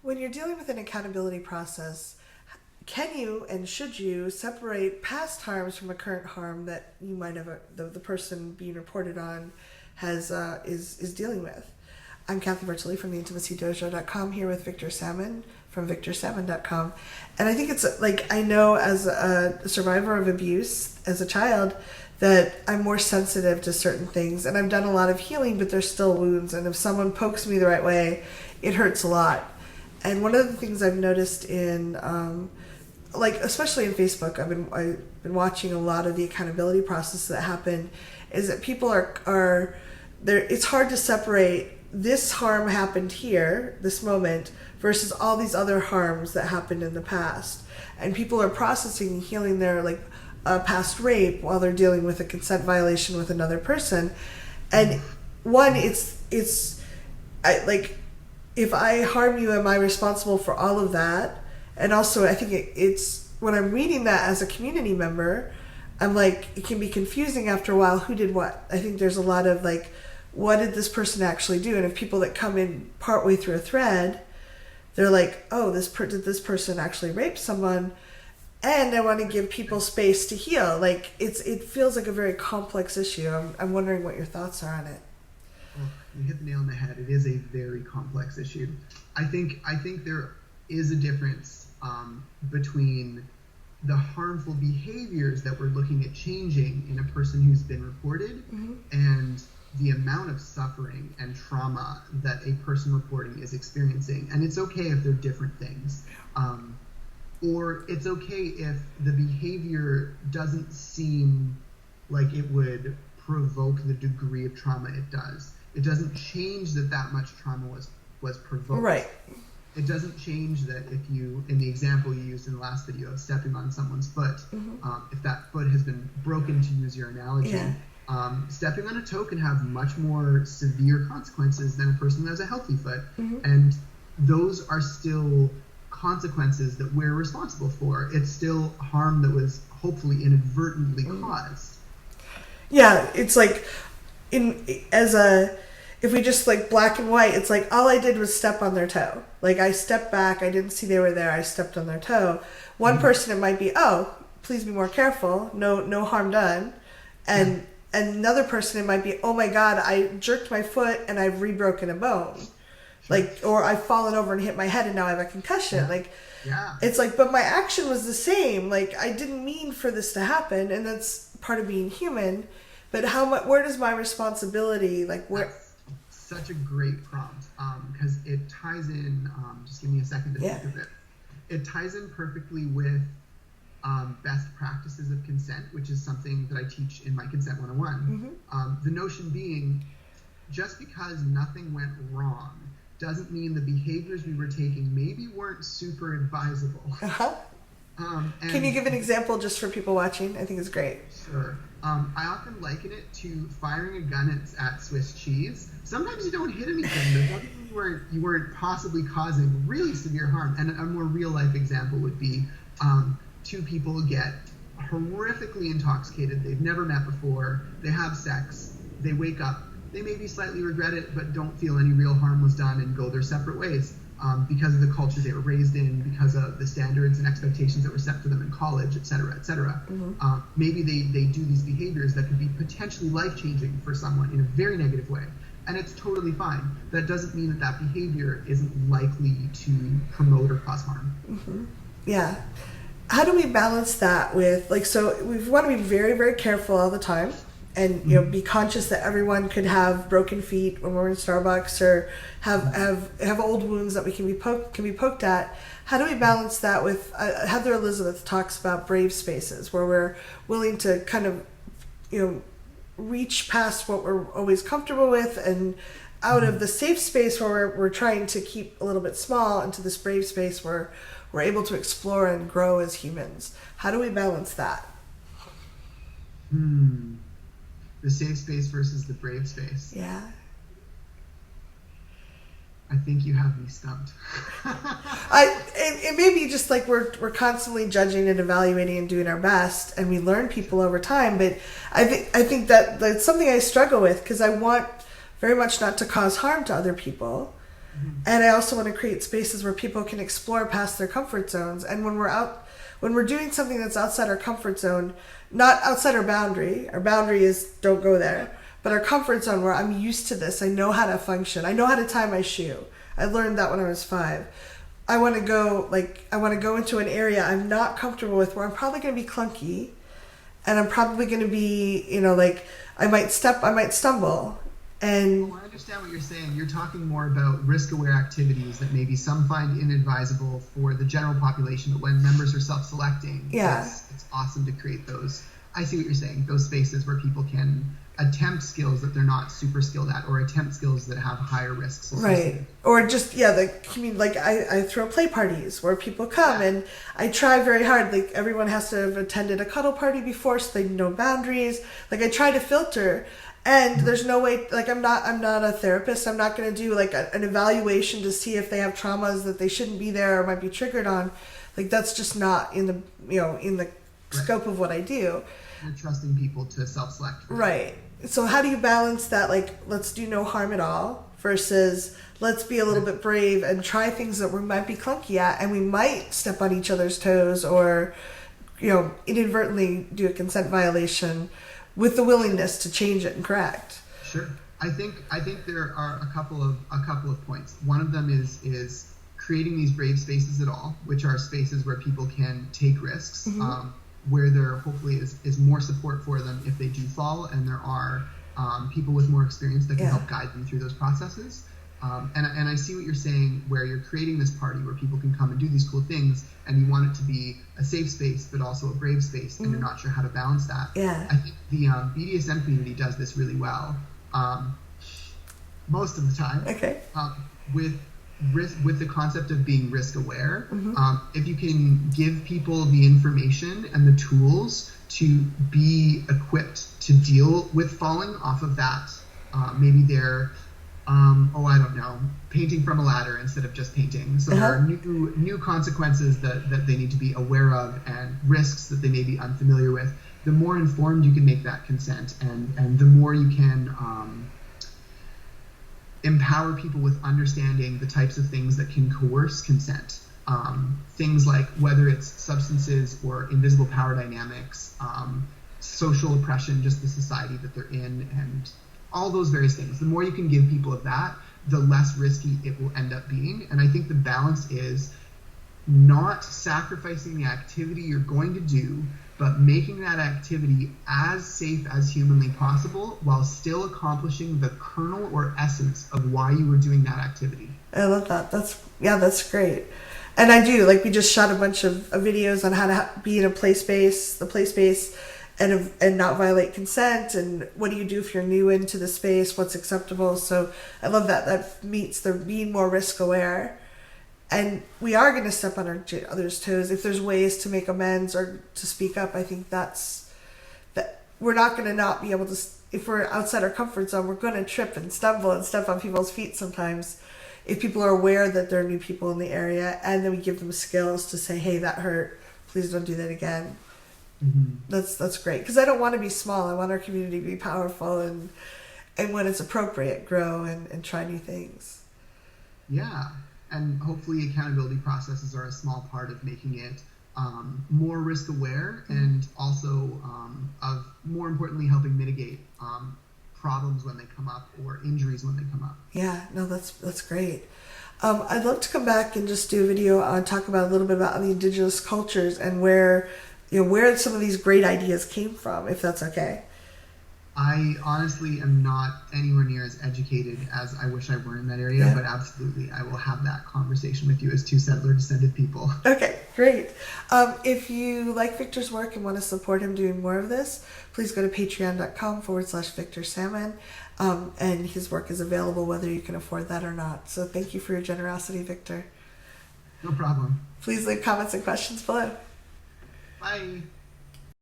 When you're dealing with an accountability process, can you and should you separate past harms from a current harm that you might have the person being reported on has is dealing with? I'm Kathy Bertoli from theintimacydojo.com here with Victor Salmon from victorsalmon.com. And I think it's like, I know as a survivor of abuse as a child that I'm more sensitive to certain things, and I've done a lot of healing, but there's still wounds, and if someone pokes me the right way, it hurts a lot. And one of the things I've noticed in like especially in Facebook, I've been watching a lot of the accountability process that happen, is that people are there. It's hard to separate this harm happened here, this moment, versus all these other harms that happened in the past. And people are processing and healing their like past rape while they're dealing with a consent violation with another person. And one, like, if I harm you, am I responsible for all of that? And also, I think it's when I'm reading that as a community member, I'm like, it can be confusing after a while. Who did what? I think there's a lot of like, what did this person actually do? And if people that come in partway through a thread, they're like, oh, did this person actually rape someone? And I want to give people space to heal. Like it feels like a very complex issue. I'm wondering what your thoughts are on it. Well, you hit the nail on the head. It is a very complex issue. I think there is a difference between the harmful behaviors that we're looking at changing in a person who's been reported and the amount of suffering and trauma that a person reporting is experiencing. And it's okay if they're different things. Or it's okay if the behavior doesn't seem like it would provoke the degree of trauma it does. It doesn't change that much trauma was provoked. Right. It doesn't change that if you, in the example you used in the last video of stepping on someone's foot, if that foot has been broken, to use your analogy, stepping on a toe can have much more severe consequences than a person who has a healthy foot. And those are still consequences that we're responsible for. It's still harm that was hopefully inadvertently caused. Yeah, it's like if we just like black and white, it's like all I did was step on their toe. Like I stepped back, I didn't see they were there, I stepped on their toe. One person, it might be, oh, please be more careful, no harm done. And another person, it might be, oh my God, I jerked my foot and I've re-broken a bone. Like, or I've fallen over and hit my head and now I have a concussion. It's like, but my action was the same. Like, I didn't mean for this to happen, and that's part of being human. But where does my responsibility, like, where? That's such a great prompt, because it ties in, just give me a second to think of it. It ties in perfectly with best practices of consent, which is something that I teach in my Consent 101. The notion being, just because nothing went wrong doesn't mean the behaviors we were taking maybe weren't super advisable. Can you give an example just for people watching? I think it's great. Sure. I often liken it to firing a gun at Swiss cheese. Sometimes you don't hit anything, but you weren't possibly causing really severe harm. And a more real life example would be two people get horrifically intoxicated. They've never met before. They have sex. They wake up. They maybe slightly regret it, but don't feel any real harm was done and go their separate ways because of the culture they were raised in, because of the standards and expectations that were set for them in college, et cetera, et cetera. Maybe they do these behaviors that could be potentially life-changing for someone in a very negative way. And it's totally fine. That doesn't mean that behavior isn't likely to promote or cause harm. Yeah. How do we balance that with, like, so we want to be very, very careful all the time. And be conscious that everyone could have broken feet when we're in Starbucks, or have old wounds that we can be poked at. How do we balance that with Heather Elizabeth talks about brave spaces where we're willing to kind of reach past what we're always comfortable with and out of the safe space where we're trying to keep a little bit small into this brave space where we're able to explore and grow as humans. How do we balance that? The safe space versus the brave space. Yeah. I think you have me stumped. It may be just like we're constantly judging and evaluating and doing our best, and we learn people over time. But I think that that's something I struggle with, because I want very much not to cause harm to other people, And I also want to create spaces where people can explore past their comfort zones. And when we're doing something that's outside our comfort zone, not outside our boundary is don't go there, but our comfort zone where I'm used to this, I know how to function, I know how to tie my shoe. I learned that when I was 5. I want to go into an area I'm not comfortable with, where I'm probably going to be clunky, and I'm probably going to be, I might stumble. And I understand what you're saying. You're talking more about risk-aware activities that maybe some find inadvisable for the general population, but when members are self-selecting, it's awesome to create those. I see what you're saying. Those spaces where people can attempt skills that they're not super skilled at, or attempt skills that have higher risks. Right. Or just, I throw play parties where people come, and I try very hard. Like, everyone has to have attended a cuddle party before, so they know boundaries. Like, I try to filter. And there's no way, I'm not a therapist. I'm not going to do an evaluation to see if they have traumas that they shouldn't be there or might be triggered on. That's just not in the scope of what I do. You're trusting people to self-select. Right. So how do you balance that? Let's do no harm at all versus let's be a little bit brave and try things that we might be clunky at, and we might step on each other's toes or, inadvertently do a consent violation, with the willingness to change it and correct. Sure. I think there are a couple of points. One of them is creating these brave spaces at all, which are spaces where people can take risks, where there hopefully is more support for them if they do fall, and there are people with more experience that can help guide them through those processes. And I see what you're saying, where you're creating this party where people can come and do these cool things, and you want it to be a safe space, but also a brave space, and you're not sure how to balance that. Yeah. I think the BDSM community does this really well, most of the time. Okay. With the concept of being risk aware, if you can give people the information and the tools to be equipped to deal with falling off of that, maybe they're I don't know, painting from a ladder instead of just painting. So there are new consequences that they need to be aware of, and risks that they may be unfamiliar with. The more informed you can make that consent, and the more you can empower people with understanding the types of things that can coerce consent. Things like whether it's substances or invisible power dynamics, social oppression, just the society that they're in, and all those various things. The more you can give people of that, the less risky it will end up being. And I think the balance is not sacrificing the activity you're going to do, but making that activity as safe as humanly possible while still accomplishing the kernel or essence of why you were doing that activity. I love that. That's great. And I do, we just shot a bunch of videos on how to be in the play space, and not violate consent, and what do you do if you're new into the space, what's acceptable. So I love that meets the being more risk aware. And we are going to step on others' toes. If there's ways to make amends or to speak up, I think that we're not going to not be able to, if we're outside our comfort zone, we're going to trip and stumble and step on people's feet sometimes. If people are aware that there are new people in the area, and then we give them skills to say, hey, that hurt, please don't do that again. That's great, because I don't want to be small. I want our community to be powerful, and when it's appropriate, grow and try new things. Yeah, and hopefully accountability processes are a small part of making it more risk aware, and also of more importantly helping mitigate problems when they come up, or injuries when they come up. Yeah, no, that's great. I'd love to come back and just do a video on talk about a little bit about the indigenous cultures and where some of these great ideas came from, if that's okay. I honestly am not anywhere near as educated as I wish I were in that area, but absolutely, I will have that conversation with you as two settler-descended people. Okay, great. If you like Victor's work and want to support him doing more of this, please go to patreon.com/Victor Salmon, and his work is available whether you can afford that or not. So thank you for your generosity, Victor. No problem. Please leave comments and questions below. Bye.